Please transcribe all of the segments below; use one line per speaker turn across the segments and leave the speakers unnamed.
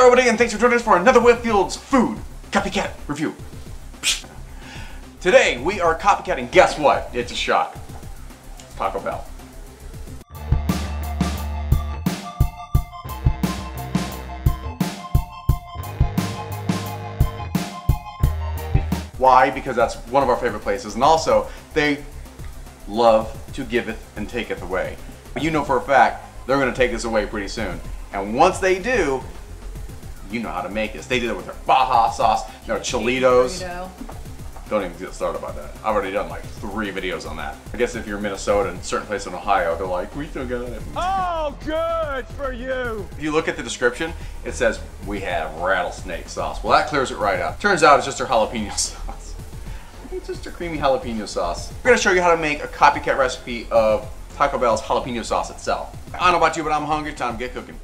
everybody, and thanks for joining us for another Whitfield's Food Copycat Review. Today, we are copycatting, guess what? It's a shock. Taco Bell. Why? Because that's one of our favorite places, and also, they love to giveth and taketh away. You know for a fact, they're going to take this away pretty soon. And once they do, you know how to make this. They did it with their Baja sauce, their Cholitos. Don't even get started about that. I've already done like 3 videos on that. I guess if you're in Minnesota and certain places in Ohio, they're like, we still got it.
Oh, good for you.
If you look at the description, it says, we have rattlesnake sauce. Well, that clears it right up. Turns out it's just our jalapeno sauce. It's just a creamy jalapeno sauce. We're gonna show you how to make a copycat recipe of Taco Bell's jalapeno sauce itself. I don't know about you, but I'm hungry. Time to get cooking.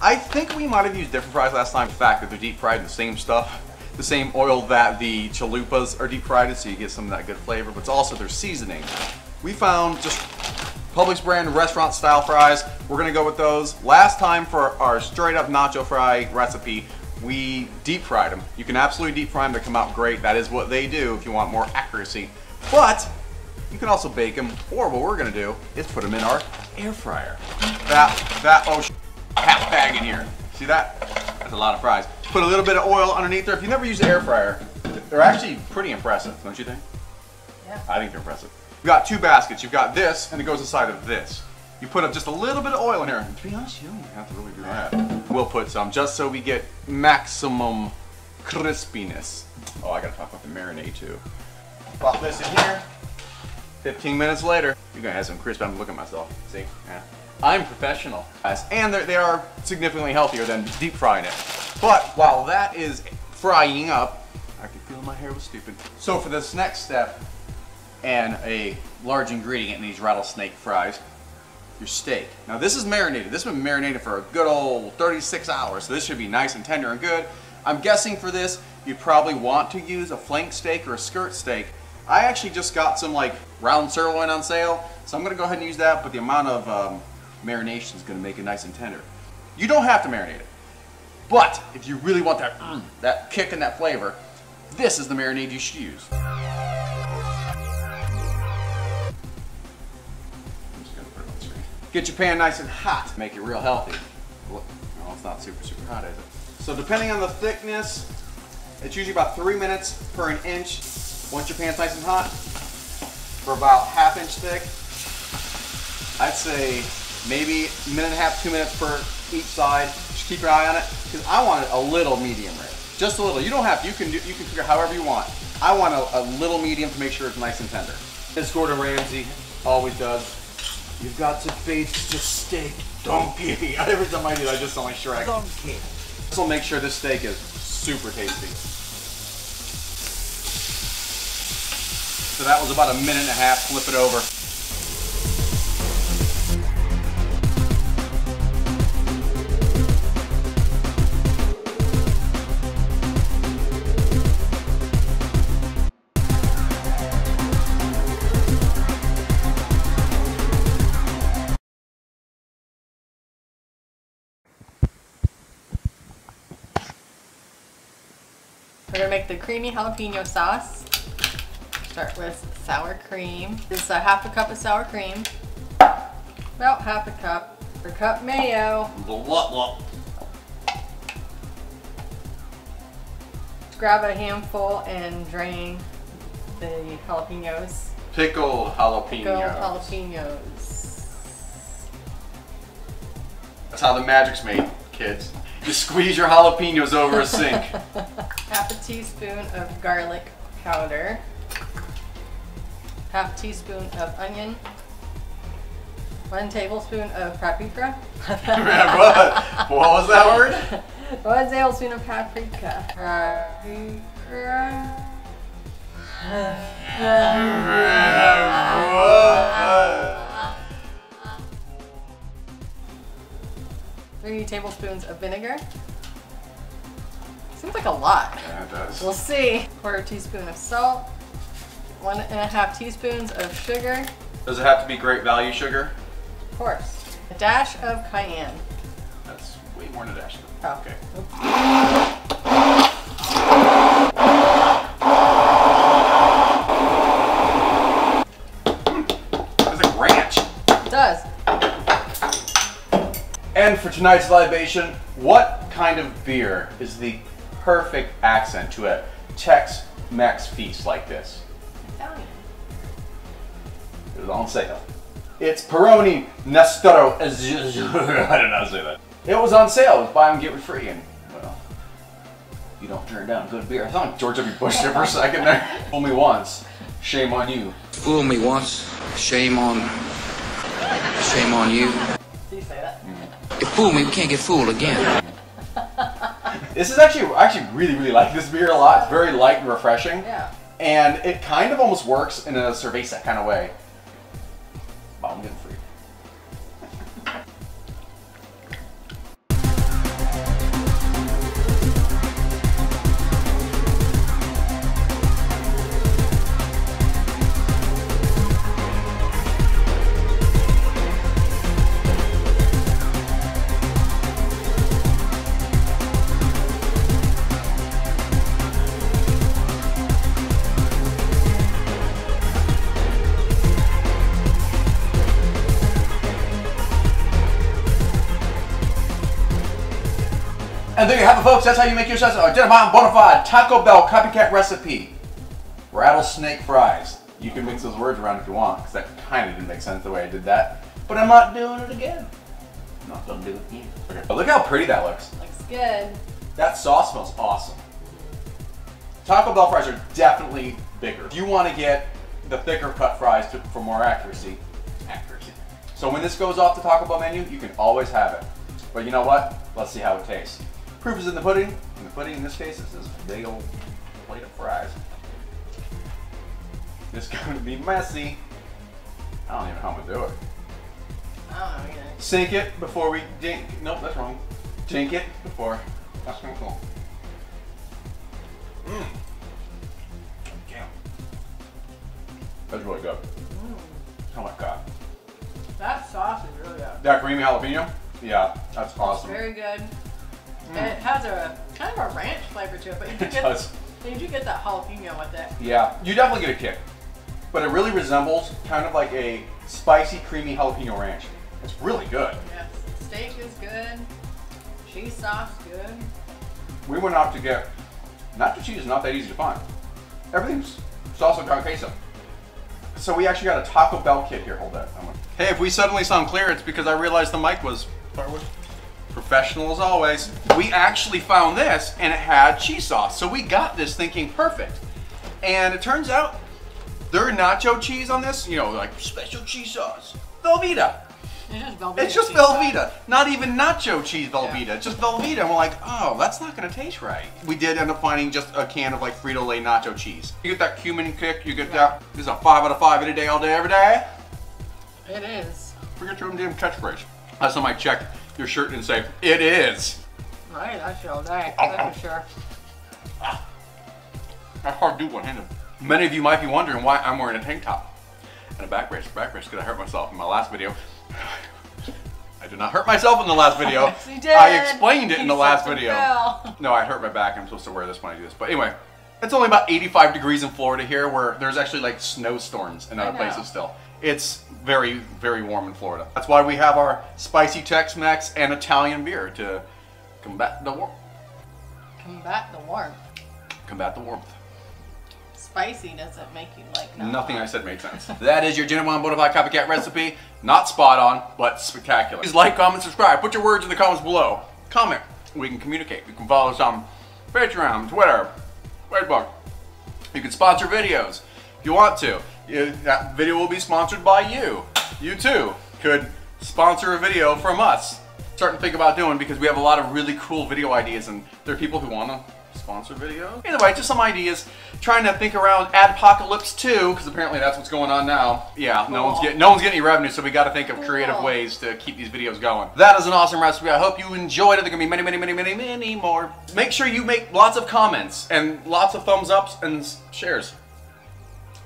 I think we might have used different fries last time. The fact that they're deep fried in the same stuff, the same oil that the chalupas are deep fried in, so you get some of that good flavor, but it's also their seasoning. We found just Publix brand restaurant style fries. We're gonna go with those. Last time for our straight up nacho fry recipe, we deep fried them. You can absolutely deep fry them, they come out great. That is what they do if you want more accuracy. But you can also bake them, or what we're gonna do is put them in our air fryer. Half bag in here. See that? That's a lot of fries. Put a little bit of oil underneath there. If you never use the air fryer, they're actually pretty impressive, don't you think?
Yeah.
I think they're impressive. You've got 2 baskets. You've got this, and it goes inside of this. You put up just a little bit of oil in here. And to be honest, you don't even have to really do that. We'll put some just so we get maximum crispiness. Oh, I gotta talk about the marinade too. Pop this in here. 15 minutes later, you're gonna have some crisp. I'm looking at myself. See? Yeah. I'm professional, guys, and they are significantly healthier than deep frying it. But while that is frying up, I can feel my hair was stupid. So for this next step, and a large ingredient in these rattlesnake fries, your steak. Now this is marinated. This has been marinated for a good old 36 hours, so this should be nice and tender and good. I'm guessing for this, you'd probably want to use a flank steak or a skirt steak. I actually just got some like round sirloin on sale, so I'm gonna go ahead and use that, but the amount of marination is going to make it nice and tender. You don't have to marinate it, but if you really want that that kick and that flavor, this is the marinade you should use. I'm just going to put it on the screen. Get your pan nice and hot. Make it real healthy. Well, it's not super hot, is it? So depending on the thickness, it's usually about 3 minutes per an inch. Once your pan's nice and hot, for about 1/2 inch thick, I'd say maybe 1.5 minutes, 2 minutes per each side. Just keep your eye on it, because I want it a little medium rare. Just a little. You don't have to. You can figure however you want. I want a little medium to make sure it's nice and tender. As Gordon Ramsay always does, you've got to face the steak. Donkey. Every time I do that, I just sound like Shrek. Donkey. This will make sure this steak is super tasty. So that was about 1.5 minutes. Flip it over.
We're gonna make the creamy jalapeno sauce. Start with sour cream. This is 1/2 cup of sour cream. About 1/2 cup. 1 cup mayo. Just grab a handful and drain the jalapenos.
Pickled jalapenos.
Pickled jalapenos.
That's how the magic's made, kids. You squeeze your jalapenos over a sink.
1/2 teaspoon of garlic powder. 1/2 teaspoon of onion. 1 tablespoon of paprika.
what was that word?
1 tablespoon of paprika. Three tablespoons of vinegar. Seems like a lot.
Yeah, does.
We'll see. 1/4 teaspoon of salt. 1.5 teaspoons of sugar.
Does it have to be great value sugar?
Of course. A dash of cayenne.
That's way more than a dash.
Oh.
Okay. It's like ranch.
It does.
And for tonight's libation, what kind of beer is the perfect accent to a Tex-Mex feast like this?
Italian.
It was on sale. It's Peroni Nastro. I did not say that. It was on sale. It was buy one get one free, and well, you don't turn down good beer. I thought George W. Bush there for a second there. Fool me once, shame on you.
Fool me once, shame on you.
Do you say that?
You fool me, we can't get fooled again.
This is I actually really like this beer a lot. It's very light and refreshing.
Yeah.
And it kind of almost works in a cerveza kind of way. Buy one get one free. And there you have it, folks. That's how you make yourself a Genuine Bonafide Taco Bell copycat recipe. Rattlesnake fries. You can mix those words around if you want, because that kind of didn't make sense the way I did that. But I'm not doing it again. I'm not gonna do it again. Okay. But look how pretty that looks.
Looks good.
That sauce smells awesome. Taco Bell fries are definitely bigger. If you want to get the thicker cut fries for more accuracy. So when this goes off the Taco Bell menu, you can always have it. But you know what? Let's see how it tastes. Proof is in the pudding. And the pudding in this case is this big old plate of fries. It's going to be messy. I don't even know how I'm going to do it.
I don't know either.
Sink it before we dink. Nope, that's wrong. Dink it before. That's kind of cool. Mmm. Damn. That's really good. Oh my god.
That sauce is really good.
That creamy jalapeno? Yeah, that's awesome.
Very good. It has a kind of a ranch flavor to it, but you do get that jalapeno with it.
Yeah, you definitely get a kick. But it really resembles kind of like a spicy, creamy jalapeno ranch. It's really good.
Yes. Steak is good. Cheese sauce good.
We went out to get nacho cheese is not that easy to find. Everything's salsa con queso. So we actually got a Taco Bell kit here. Hold that. Hey, if we suddenly sound clear, it's because I realized the mic was professional as always. We actually found this and it had cheese sauce. So we got this thinking perfect. And it turns out their nacho cheese on this, you know, like special cheese sauce. Velveeta. It's just Velveeta. Not even nacho cheese Velveeta.
Yeah.
Just Velveeta. And we're like, oh, that's not gonna taste right. We did end up finding just a can of like Frito-Lay nacho cheese. You get that cumin kick, you get that. This is a 5 out of 5 any day, all day, every day.
It is.
Forget your own damn catchphrase. Last time I checked, your shirt didn't say, it is.
Right, that's all day. That's for sure.
That's hard to do one-handed. Many of you might be wondering why I'm wearing a tank top and a back brace because I hurt myself in my last video. I did not hurt myself in the last video.
Yes, you did.
I explained it in the
You
last
slipped and
video.
fell.
No, I hurt my back. I'm supposed to wear this when I do this. But anyway, it's only about 85 degrees in Florida here where there's actually like snowstorms in other places still. It's very, very warm in Florida. That's why we have our spicy Tex-Mex and Italian beer to combat the warmth.
Combat the warmth.
Combat the warmth.
Spicy doesn't make you like
Nothing I said made sense. That is your Genuine Bonafide Copycat recipe. Not spot on, but spectacular. Please like, comment, subscribe. Put your words in the comments below. Comment. We can communicate. You can follow us on Patreon, Twitter, Facebook. You can sponsor videos if you want to. That video will be sponsored by you. You too could sponsor a video from us. Starting to think about doing because we have a lot of really cool video ideas and there are people who want to sponsor video. Either way, just some ideas. Trying to think around Adpocalypse 2, because apparently that's what's going on now. Yeah, no one's getting any revenue, so we got to think of creative ways to keep these videos going. That is an awesome recipe. I hope you enjoyed it. There are gonna be many more. Make sure you make lots of comments and lots of thumbs ups and shares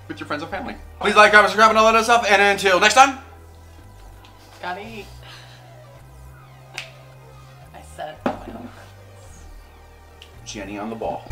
with your friends and family. Please like, comment, subscribe, and all that other stuff. And until next time,
Gotta eat. I said my own.
Jenny on the ball.